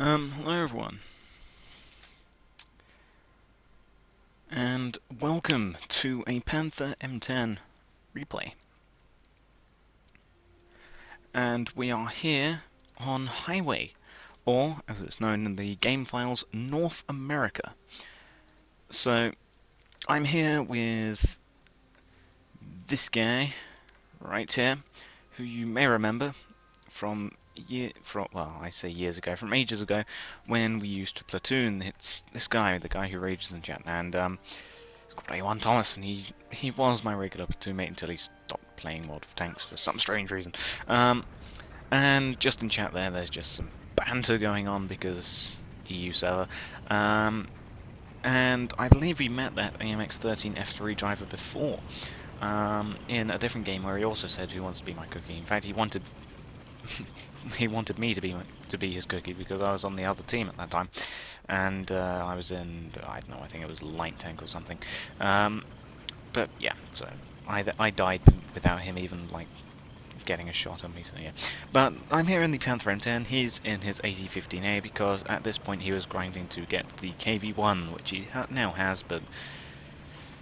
Hello everyone, and welcome to a Panther M10 replay. And we are here on Highway, or as it's known in the game files, North America. So, I'm here with this guy, right here, who you may remember from I say years ago, from ages ago, when we used to platoon. It's this guy, the guy who rages in chat, and it's called A1 Thomas, and he was my regular platoon mate until he stopped playing World of Tanks for some strange reason. And just in chat there's just some banter going on because EU server. And I believe we met that AMX13 F3 driver before, in a different game where he also said he wants to be my cookie. In fact, he wanted he wanted me to be his cookie because I was on the other team at that time, and I was in, I don't know, I think it was light tank or something. But yeah, so I died without him even like getting a shot on me. So yeah, but I'm here in the Panther M10. He's in his 8015A because at this point he was grinding to get the KV1, which he now has, but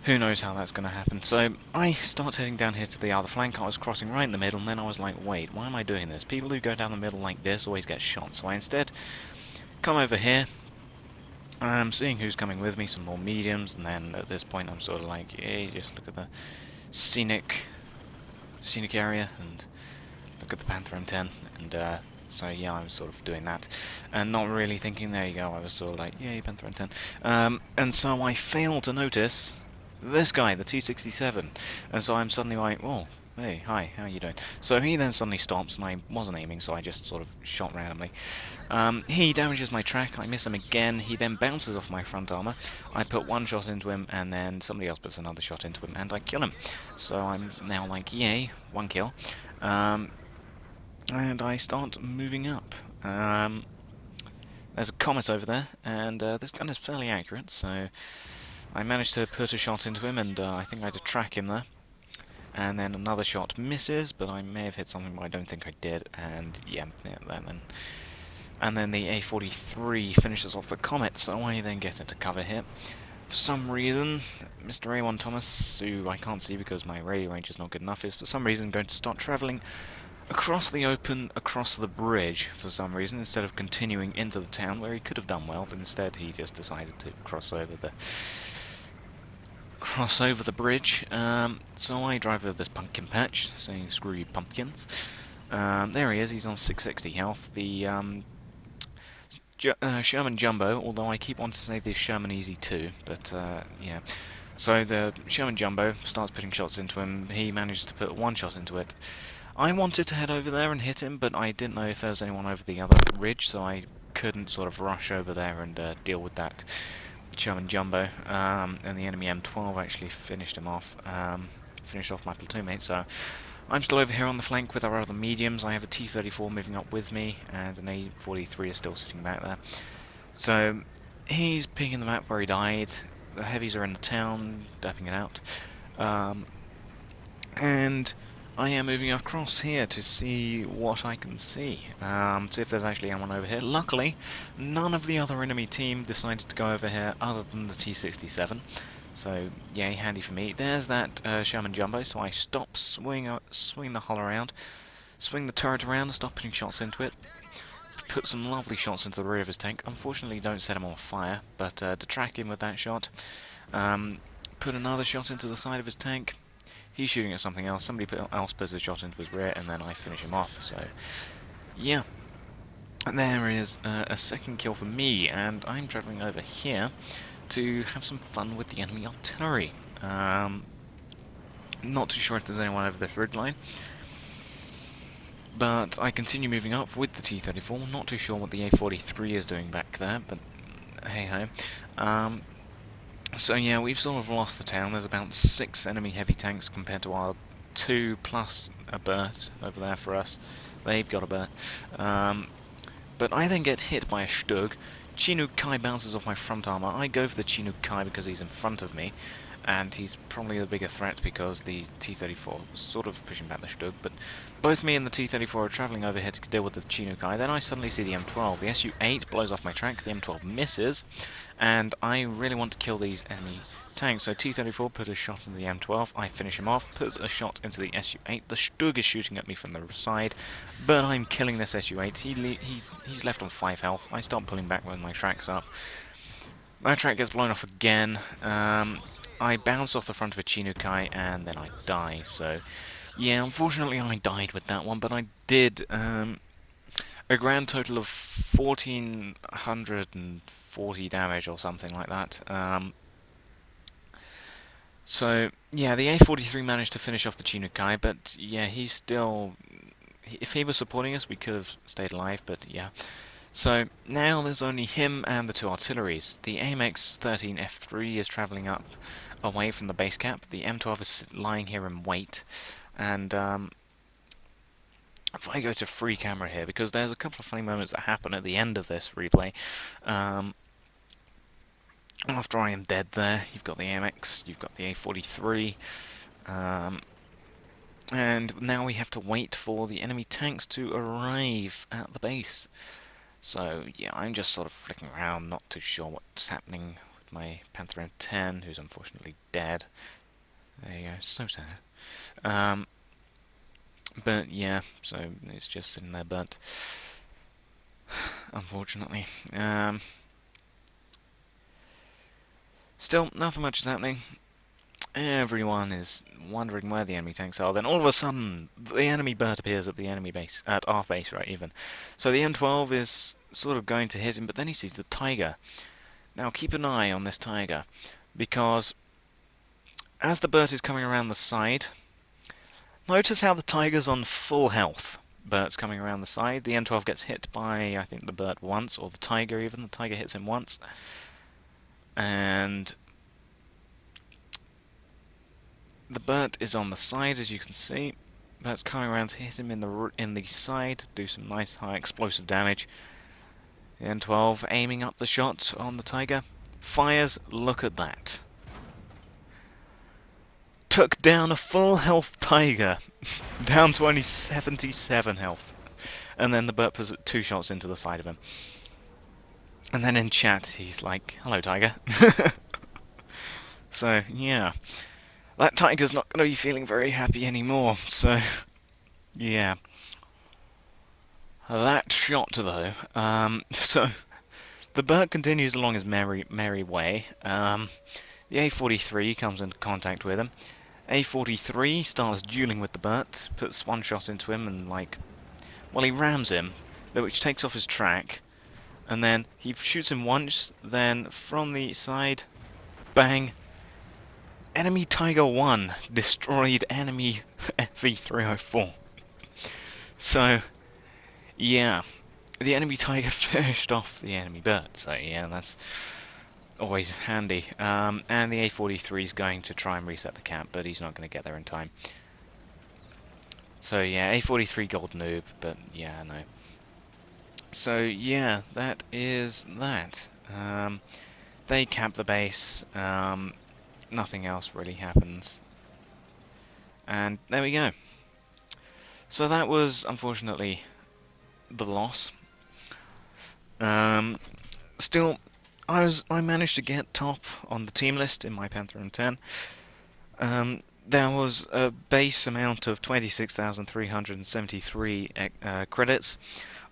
who knows how that's going to happen. So I start heading down here to the other flank. I was crossing right in the middle, and then I was like, wait, why am I doing this? People who go down the middle like this always get shot. So I instead come over here. I'm seeing who's coming with me, some more mediums, and then at this point I'm sort of like, yay, just look at the scenic area, and look at the Panther M10, and so yeah, I was sort of doing that, and not really thinking, there you go, I was sort of like, yay, Panther M10, and so I failed to notice this guy, the T-67, and so I'm suddenly like, oh, hey, hi, how are you doing? So he then suddenly stops, and I wasn't aiming, so I just sort of shot randomly. He damages my track, I miss him again, he then bounces off my front armor, I put one shot into him, and then somebody else puts another shot into him, and I kill him. So I'm now like, yay, one kill. And I start moving up. There's a comet over there, and this gun is fairly accurate, so I managed to put a shot into him, and I think I had to track him there. And then another shot misses, but I may have hit something, but I don't think I did, and yeah, and then the A43 finishes off the comet, so I then get into cover here. For some reason, Mr. A1 Thomas, who I can't see because my radio range is not good enough, is for some reason going to start travelling across the open, across the bridge for some reason, instead of continuing into the town where he could have done well, but instead he just decided to cross over the bridge. So I drive over this pumpkin patch, saying screw you pumpkins. There he is, he's on 660 health. The Sherman Jumbo, although I keep wanting to say the Sherman Easy 2, but yeah. So the Sherman Jumbo starts putting shots into him. He managed to put one shot into it. I wanted to head over there and hit him, but I didn't know if there was anyone over the other ridge, so I couldn't sort of rush over there and deal with that Sherman Jumbo. And the enemy M12 actually finished him off, finished off my platoon mate, so I'm still over here on the flank with our other mediums. I have a T-34 moving up with me, and an A-43 is still sitting back there. So he's picking the map where he died. The heavies are in the town, dapping it out. And I am moving across here to see what I can see. See if there's actually anyone over here. Luckily, none of the other enemy team decided to go over here other than the T-67. So, yay, handy for me. There's that Sherman Jumbo, so I stop, swing the hull around, swing the turret around, and stop putting shots into it. Put some lovely shots into the rear of his tank. Unfortunately, don't set him on fire, but detract him with that shot. Put another shot into the side of his tank. He's shooting at something else, somebody else puts a shot into his rear, and then I finish him off, so yeah. And there is a second kill for me, and I'm travelling over here to have some fun with the enemy artillery. Not too sure if there's anyone over this ridge line, but I continue moving up with the T-34, not too sure what the A-43 is doing back there, but hey-ho. So yeah, we've sort of lost the town. There's about 6 enemy heavy tanks compared to our 2 plus a Burt over there for us. They've got a Burt. But I then get hit by a Stug. Chinook Kai bounces off my front armor. I go for the Chinook Kai because he's in front of me. and he's probably the bigger threat because the T-34 was sort of pushing back the Stug, but both me and the T-34 are travelling over here to deal with the Chinukai. Then I suddenly see the M12. The Su-8 blows off my track, the M12 misses, and I really want to kill these enemy tanks. So T-34 put a shot into the M12, I finish him off, put a shot into the Su-8. The Stug is shooting at me from the side, but I'm killing this Su-8. He's left on 5 health. I start pulling back when my track's up. My track gets blown off again. I bounce off the front of a Chinukai and then I die. So, yeah, unfortunately I died with that one, but I did a grand total of 1,440 damage or something like that. So, yeah, the A43 managed to finish off the Chinukai, but yeah, he's still... If he was supporting us, we could have stayed alive, but yeah. So, now there's only him and the 2 artilleries. The AMX-13 F3 is travelling up away from the base cap. The M12 is lying here in wait. And if I go to free camera here, because there's a couple of funny moments that happen at the end of this replay. After I am dead there, you've got the AMX, you've got the A43, and now we have to wait for the enemy tanks to arrive at the base. So, yeah, I'm just sort of flicking around, not too sure what's happening with my Panther M10, who's unfortunately dead. There you go, so sad. But, yeah, so it's just sitting there burnt, unfortunately. Still, nothing much is happening. Everyone is wondering where the enemy tanks are. Then all of a sudden, the enemy bird appears at the enemy base, at our base, right? Even. So the M12 is sort of going to hit him, but then he sees the Tiger. Now keep an eye on this Tiger, because as the bird is coming around the side, notice how the Tiger's on full health. Bird's coming around the side. The M12 gets hit by, I think, the bird once, or the Tiger even. The Tiger hits him once. And the bird is on the side, as you can see. Bird's coming around to hit him in the side, do some nice high explosive damage. The M12 aiming up the shot on the Tiger, fires. Look at that. Took down a full health Tiger, down to only 77 health. And then the bird puts 2 shots into the side of him. And then in chat, he's like, "Hello, Tiger." So, yeah. That Tiger's not going to be feeling very happy anymore, so... Yeah. That shot, though. So, the bird continues along his merry way. The A43 comes into contact with him. A43 starts dueling with the bird, puts 1 shot into him and, like... Well, he rams him, which takes off his track. And then he shoots him once, then from the side, bang, enemy Tiger 1 destroyed enemy FV304. So, yeah, the enemy Tiger finished off the enemy bird, so yeah, that's always handy. And the A43 is going to try and reset the camp, but he's not going to get there in time. So yeah, A43 gold noob, but yeah, no. So yeah, that is that. They cap the base, nothing else really happens. And there we go. So that was, unfortunately, the loss. Still, I managed to get top on the team list in my Panther M10. There was a base amount of 26,373 credits,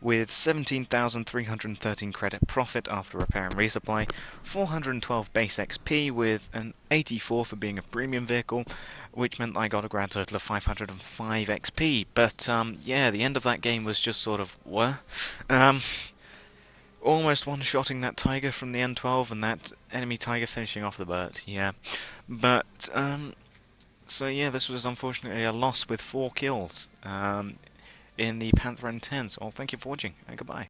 with 17,313 credit profit after repair and resupply, 412 base XP with an 84 for being a premium vehicle, which meant I got a grand total of 505 XP. But yeah, the end of that game was just sort of almost one-shotting that Tiger from the M12 and that enemy Tiger finishing off the bird. Yeah, but so yeah, this was unfortunately a loss with 4 kills in the Panther M10. So thank you for watching, and goodbye.